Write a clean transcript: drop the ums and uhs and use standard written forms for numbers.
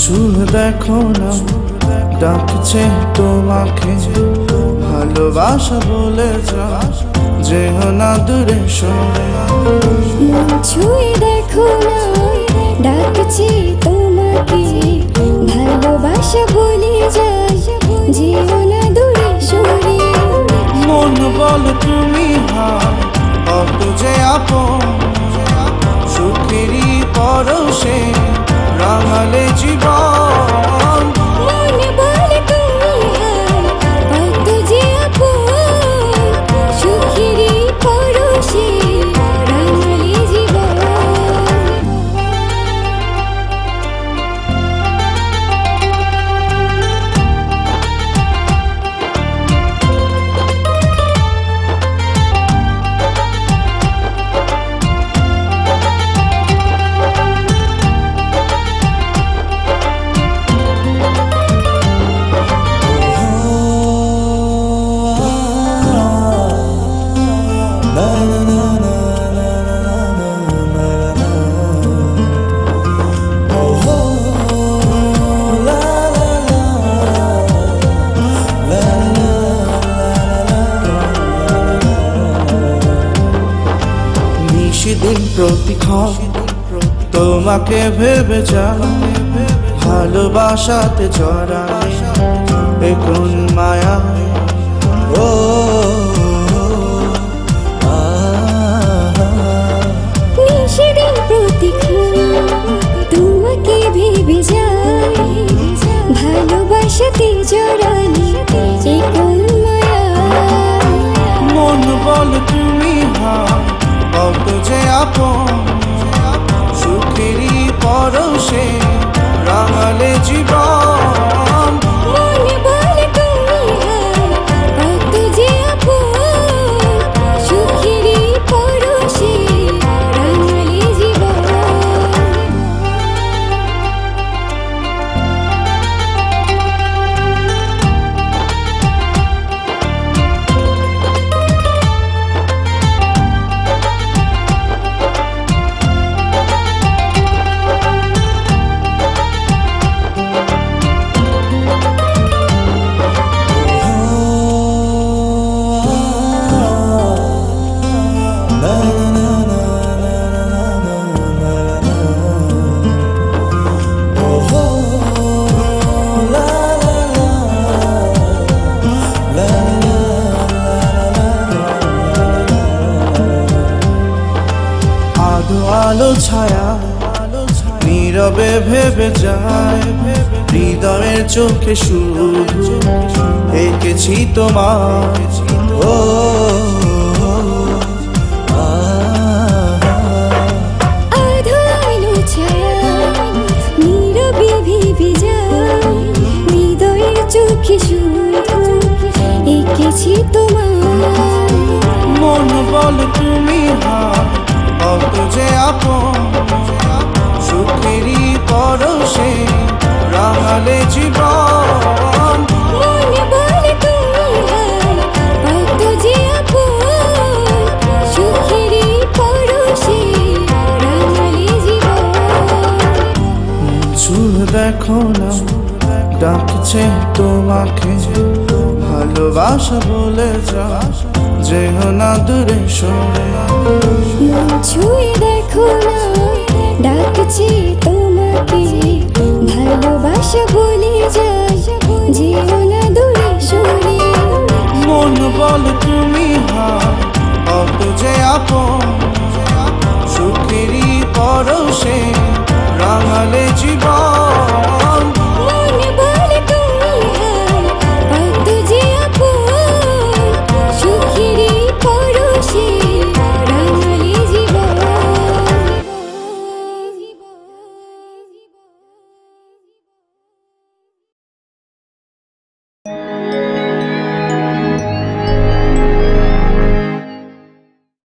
চুল দেখো না ডাকছে তোমাকে, ভালোবাসা বলে যা যেও না দূরে সরে। ছুঁয়ে দেখো না ডাকছে তোমাকে, ভালোবাসা বলে যায় যেও না দূরে সরে। মন বল তুমি কত যে আপন, সুখেরই পরশে রাঙালে জীবন। মন বলে তুমি কত যে আপন, সুখেরই পরশে রাঙালে জীবন। দিন প্রতিক্ষণ তোমাকে ভেবে যায়, ভালোবাসাতে জড়ায় এ কোন মায়া। ও নিশিদিন প্রতিক্ষণ তোমাকে ভেবে যায়, ভালোবাসাতে জড়ালে এ কোন মায়া। মন বল তুমি কত যে আপন, সুখেরই পরশে রাঙালে জীবন। মন বলে তুমি কত যে আপন, সুখেরই পরশে রাঙালে জীবন। আলো ছায়া নীরবে ভেবে যায়, হৃদয়ের চোখে শুধু এঁকেছি তোমার। ও আধো আলো ছায়া নীরবে ভেবে যায়, হৃদয়ের চোখে শুধু এঁকেছি তোমার। মন বল তুমি কত যে আপন, সুখেরই পরশে রাঙালে জীবন। মন বলে তুমি কত যে আপন, সুখেরই পরশে রাঙালে জীবন। চুল দেখো না ডাকছে তোমাকে, ভালোবাসা বলে যা যেও না দূরে সরে। ছুঁয়ে দেখো না ডাকছে তোমাকে, ভালোবাসা বলে যায় যেও না দূরে সরে। মন বল তুমি কত যে আপন, সুখেরই পরশে রাঙালে জীবন।